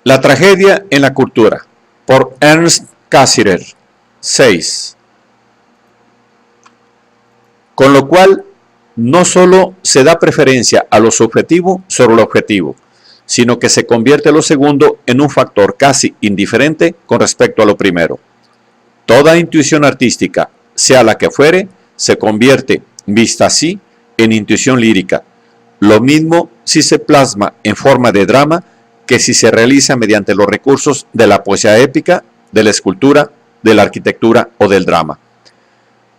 La tragedia en la cultura, por Ernst Cassirer. 6. Con lo cual, no solo se da preferencia a lo subjetivo sobre lo objetivo, sino que se convierte lo segundo en un factor casi indiferente con respecto a lo primero. Toda intuición artística, sea la que fuere, se convierte, vista así, en intuición lírica. Lo mismo si se plasma en forma de drama que si se realiza mediante los recursos de la poesía épica, de la escultura, de la arquitectura o del drama.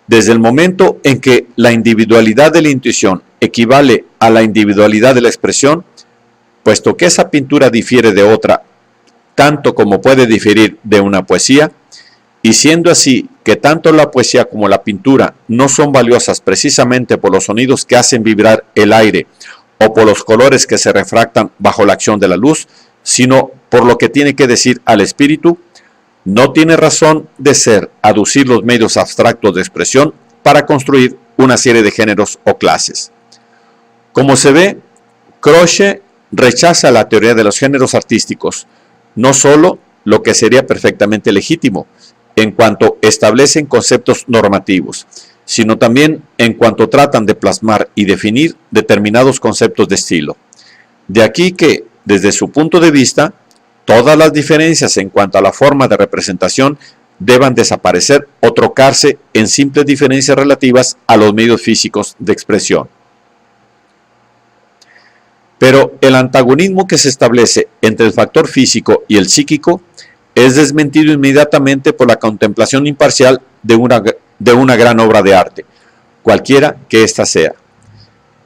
Desde el momento en que la individualidad de la intuición equivale a la individualidad de la expresión, puesto que esa pintura difiere de otra, tanto como puede diferir de una poesía, y siendo así que tanto la poesía como la pintura no son valiosas precisamente por los sonidos que hacen vibrar el aire o por los colores que se refractan bajo la acción de la luz, sino por lo que tiene que decir al espíritu, no tiene razón de ser aducir los medios abstractos de expresión para construir una serie de géneros o clases. Como se ve, Croce rechaza la teoría de los géneros artísticos, no solo lo que sería perfectamente legítimo, en cuanto establecen conceptos normativos, sino también en cuanto tratan de plasmar y definir determinados conceptos de estilo. De aquí que, desde su punto de vista, todas las diferencias en cuanto a la forma de representación deban desaparecer o trocarse en simples diferencias relativas a los medios físicos de expresión. Pero el antagonismo que se establece entre el factor físico y el psíquico es desmentido inmediatamente por la contemplación imparcial de una gran obra de arte, cualquiera que ésta sea.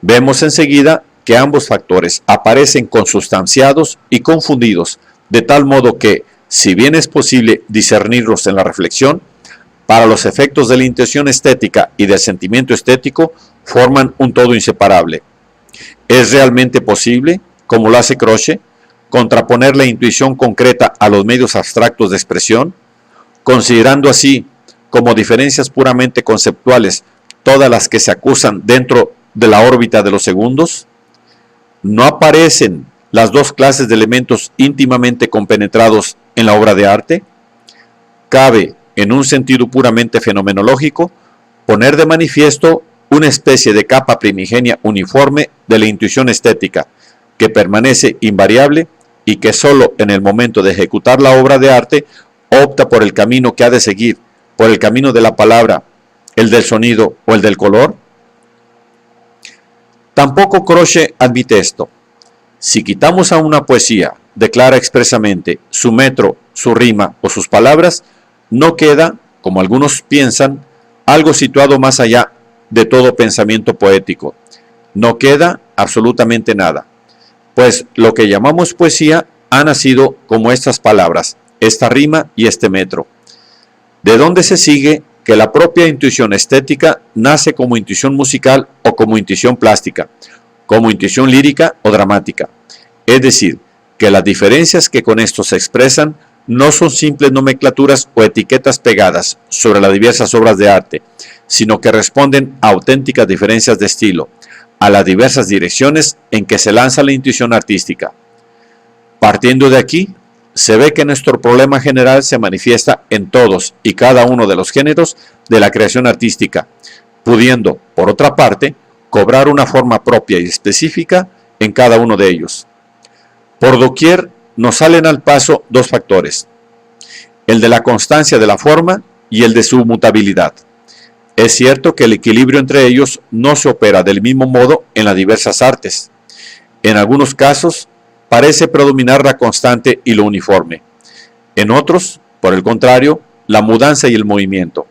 Vemos enseguida que ambos factores aparecen consustanciados y confundidos, de tal modo que, si bien es posible discernirlos en la reflexión, para los efectos de la intención estética y del sentimiento estético forman un todo inseparable. ¿Es realmente posible, como lo hace Croce, contraponer la intuición concreta a los medios abstractos de expresión, considerando así como diferencias puramente conceptuales todas las que se acusan dentro de la órbita de los segundos? ¿No aparecen las dos clases de elementos íntimamente compenetrados en la obra de arte? Cabe, en un sentido puramente fenomenológico, poner de manifiesto una especie de capa primigenia uniforme de la intuición estética, que permanece invariable y que sólo en el momento de ejecutar la obra de arte opta por el camino que ha de seguir, por el camino de la palabra, el del sonido o el del color. Tampoco Croce admite esto. Si quitamos a una poesía, declara expresamente, su metro, su rima o sus palabras, no queda, como algunos piensan, algo situado más allá de todo pensamiento poético. No queda absolutamente nada, pues lo que llamamos poesía ha nacido como estas palabras, esta rima y este metro. ¿De dónde se sigue que la propia intuición estética nace como intuición musical o como intuición plástica, como intuición lírica o dramática? Es decir, que las diferencias que con esto se expresan no son simples nomenclaturas o etiquetas pegadas sobre las diversas obras de arte, sino que responden a auténticas diferencias de estilo, a las diversas direcciones en que se lanza la intuición artística. Partiendo de aquí, se ve que nuestro problema general se manifiesta en todos y cada uno de los géneros de la creación artística, pudiendo, por otra parte, cobrar una forma propia y específica en cada uno de ellos. Por doquier nos salen al paso dos factores, el de la constancia de la forma y el de su mutabilidad. Es cierto que el equilibrio entre ellos no se opera del mismo modo en las diversas artes. En algunos casos parece predominar la constante y lo uniforme. En otros, por el contrario, la mudanza y el movimiento.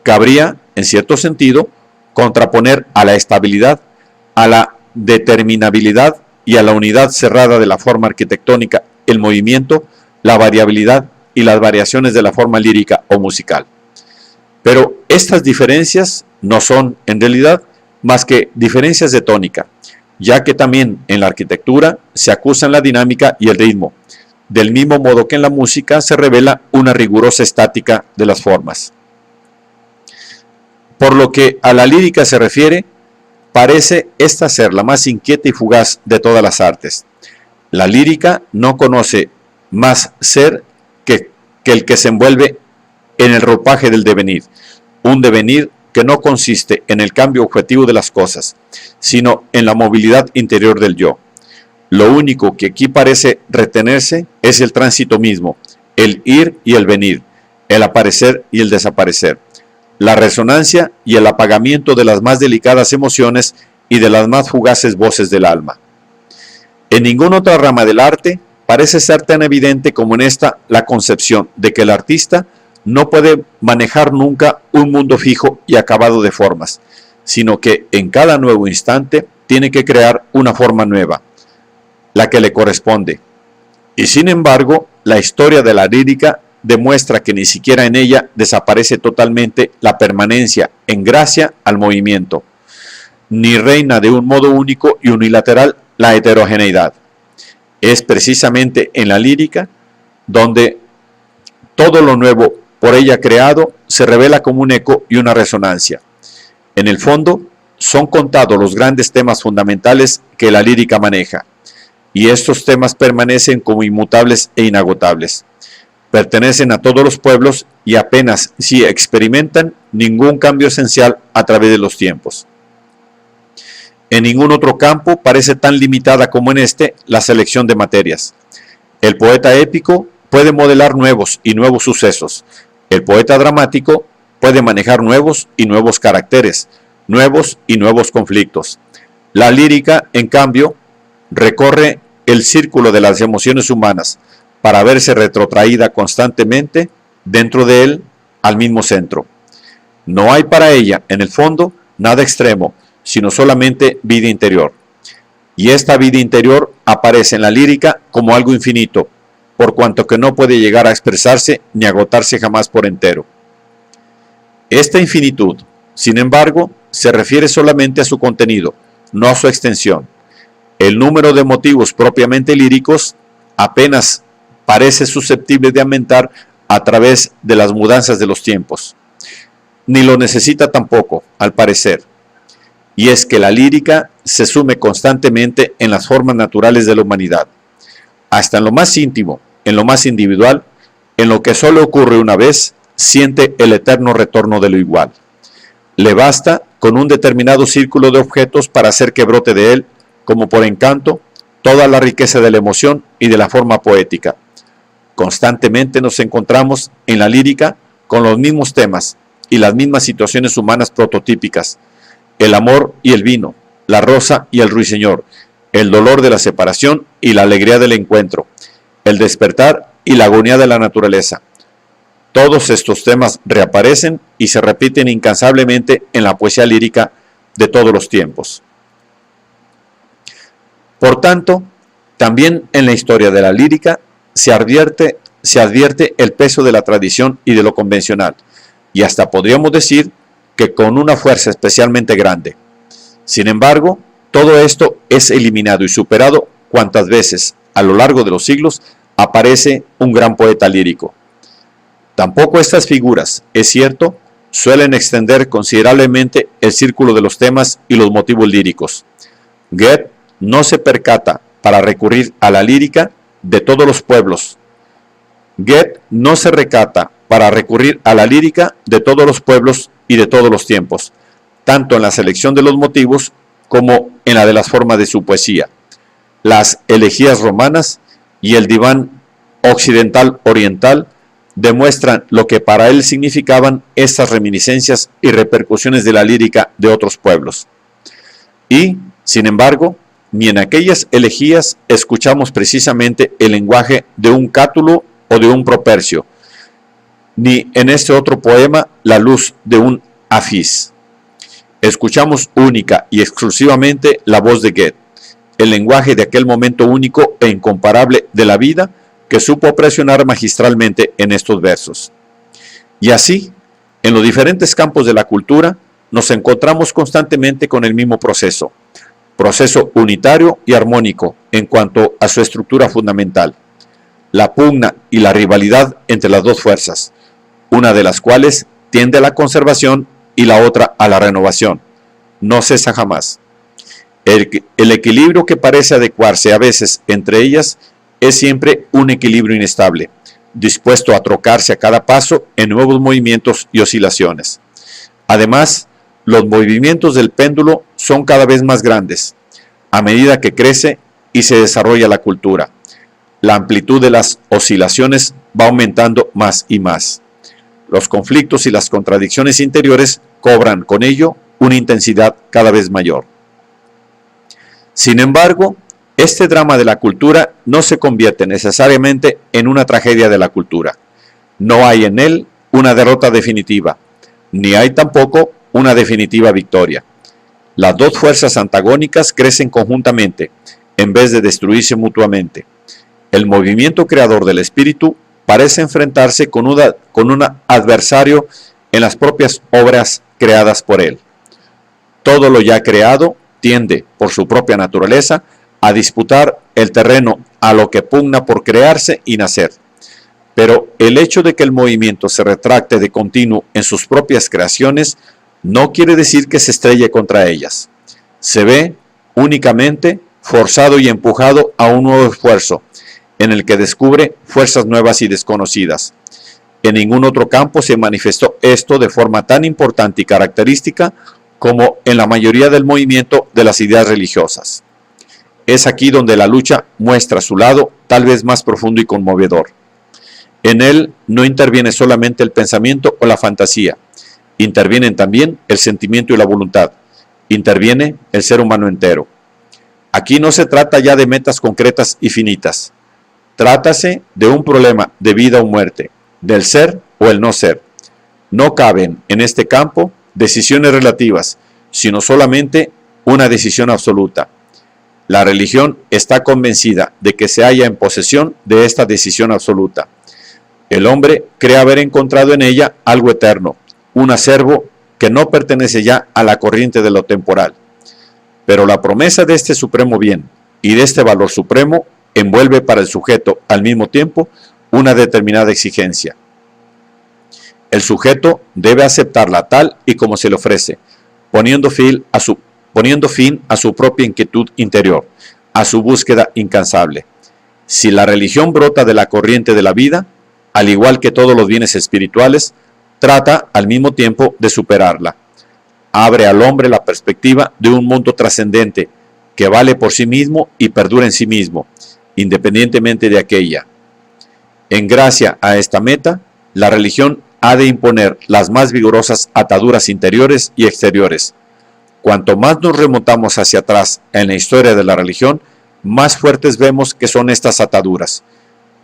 Cabría, en cierto sentido, contraponer a la estabilidad, a la determinabilidad y a la unidad cerrada de la forma arquitectónica, el movimiento, la variabilidad y las variaciones de la forma lírica o musical. Pero estas diferencias no son, en realidad, más que diferencias de tónica, ya que también en la arquitectura se acusan la dinámica y el ritmo, del mismo modo que en la música se revela una rigurosa estática de las formas. Por lo que a la lírica se refiere, parece esta ser la más inquieta y fugaz de todas las artes. La lírica no conoce más ser que el que se envuelve en el ropaje del devenir, un devenir que no consiste en el cambio objetivo de las cosas, sino en la movilidad interior del yo. Lo único que aquí parece retenerse es el tránsito mismo, el ir y el venir, el aparecer y el desaparecer, la resonancia y el apagamiento de las más delicadas emociones y de las más fugaces voces del alma. En ninguna otra rama del arte parece ser tan evidente como en esta la concepción de que el artista no puede manejar nunca un mundo fijo y acabado de formas, sino que en cada nuevo instante tiene que crear una forma nueva, la que le corresponde. Y sin embargo, la historia de la lírica demuestra que ni siquiera en ella desaparece totalmente la permanencia en gracia al movimiento, ni reina de un modo único y unilateral la heterogeneidad. Es precisamente en la lírica donde todo lo nuevo por ella creado se revela como un eco y una resonancia. En el fondo, son contados los grandes temas fundamentales que la lírica maneja, y estos temas permanecen como inmutables e inagotables. Pertenecen a todos los pueblos y apenas si experimentan ningún cambio esencial a través de los tiempos. En ningún otro campo parece tan limitada como en este la selección de materias. El poeta épico puede modelar nuevos y nuevos sucesos. El poeta dramático puede manejar nuevos y nuevos caracteres, nuevos y nuevos conflictos. La lírica, en cambio, recorre el círculo de las emociones humanas para verse retrotraída constantemente dentro de él al mismo centro. No hay para ella, en el fondo, nada extremo, sino solamente vida interior. Y esta vida interior aparece en la lírica como algo infinito, por cuanto que no puede llegar a expresarse ni agotarse jamás por entero. Esta infinitud, sin embargo, se refiere solamente a su contenido, no a su extensión. El número de motivos propiamente líricos apenas parece susceptible de aumentar a través de las mudanzas de los tiempos. Ni lo necesita tampoco, al parecer. Y es que la lírica se sume constantemente en las formas naturales de la humanidad, hasta en lo más íntimo, en lo más individual, en lo que solo ocurre una vez, siente el eterno retorno de lo igual. Le basta con un determinado círculo de objetos para hacer que brote de él, como por encanto, toda la riqueza de la emoción y de la forma poética. Constantemente nos encontramos en la lírica con los mismos temas y las mismas situaciones humanas prototípicas: el amor y el vino, la rosa y el ruiseñor, el dolor de la separación y la alegría del encuentro, el despertar y la agonía de la naturaleza. Todos estos temas reaparecen y se repiten incansablemente en la poesía lírica de todos los tiempos. Por tanto, también en la historia de la lírica se advierte el peso de la tradición y de lo convencional, y hasta podríamos decir que con una fuerza especialmente grande. Sin embargo, todo esto es eliminado y superado cuantas veces, a lo largo de los siglos, aparece un gran poeta lírico. Tampoco estas figuras, es cierto, suelen extender considerablemente el círculo de los temas y los motivos líricos. Goethe no se percata para recurrir a la lírica de todos los pueblos. Goethe no se recata para recurrir a la lírica de todos los pueblos y de todos los tiempos, tanto en la selección de los motivos como en la de las formas de su poesía. Las elegías romanas y el diván occidental-oriental demuestran lo que para él significaban estas reminiscencias y repercusiones de la lírica de otros pueblos. Y, sin embargo, ni en aquellas elegías escuchamos precisamente el lenguaje de un cátulo o de un propercio, ni en este otro poema la luz de un afis. Escuchamos única y exclusivamente la voz de Goethe, el lenguaje de aquel momento único e incomparable de la vida que supo presionar magistralmente en estos versos. Y así, en los diferentes campos de la cultura, nos encontramos constantemente con el mismo proceso unitario y armónico en cuanto a su estructura fundamental: la pugna y la rivalidad entre las dos fuerzas, una de las cuales tiende a la conservación y la otra a la renovación. No cesa jamás. El equilibrio que parece adecuarse a veces entre ellas es siempre un equilibrio inestable, dispuesto a trocarse a cada paso en nuevos movimientos y oscilaciones. Además, los movimientos del péndulo son cada vez más grandes, a medida que crece y se desarrolla la cultura. La amplitud de las oscilaciones va aumentando más y más. Los conflictos y las contradicciones interiores cobran con ello una intensidad cada vez mayor. Sin embargo, este drama de la cultura no se convierte necesariamente en una tragedia de la cultura. No hay en él una derrota definitiva, ni hay tampoco una definitiva victoria. Las dos fuerzas antagónicas crecen conjuntamente, en vez de destruirse mutuamente. El movimiento creador del espíritu parece enfrentarse con un adversario en las propias obras creadas por él. Todo lo ya creado tiende, por su propia naturaleza, a disputar el terreno a lo que pugna por crearse y nacer. Pero el hecho de que el movimiento se retracte de continuo en sus propias creaciones no quiere decir que se estrelle contra ellas. Se ve únicamente forzado y empujado a un nuevo esfuerzo, en el que descubre fuerzas nuevas y desconocidas. En ningún otro campo se manifestó esto de forma tan importante y característica como en la mayoría del movimiento de las ideas religiosas. Es aquí donde la lucha muestra su lado tal vez más profundo y conmovedor. En él no interviene solamente el pensamiento o la fantasía, intervienen también el sentimiento y la voluntad, interviene el ser humano entero. Aquí no se trata ya de metas concretas y finitas, trátase de un problema de vida o muerte, del ser o el no ser. No caben en este campo decisiones relativas, sino solamente una decisión absoluta. La religión está convencida de que se halla en posesión de esta decisión absoluta. El hombre cree haber encontrado en ella algo eterno, un acervo que no pertenece ya a la corriente de lo temporal. Pero la promesa de este supremo bien y de este valor supremo envuelve para el sujeto al mismo tiempo una determinada exigencia. El sujeto debe aceptarla tal y como se le ofrece, poniendo fin a su propia inquietud interior, a su búsqueda incansable. Si la religión brota de la corriente de la vida, al igual que todos los bienes espirituales, trata al mismo tiempo de superarla. Abre al hombre la perspectiva de un mundo trascendente que vale por sí mismo y perdura en sí mismo, independientemente de aquella. En gracia a esta meta, la religión ha de imponer las más vigorosas ataduras interiores y exteriores. Cuanto más nos remontamos hacia atrás en la historia de la religión, más fuertes vemos que son estas ataduras.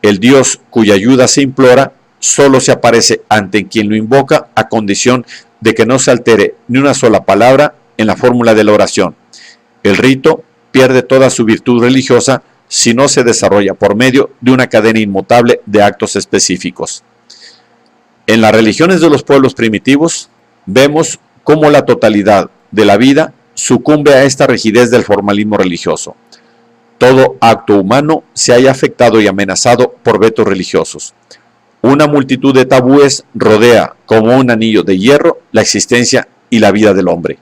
El Dios cuya ayuda se implora solo se aparece ante quien lo invoca a condición de que no se altere ni una sola palabra en la fórmula de la oración. El rito pierde toda su virtud religiosa si no se desarrolla por medio de una cadena inmutable de actos específicos. En las religiones de los pueblos primitivos vemos cómo la totalidad de la vida sucumbe a esta rigidez del formalismo religioso. Todo acto humano se halla afectado y amenazado por vetos religiosos. Una multitud de tabúes rodea como un anillo de hierro la existencia y la vida del hombre.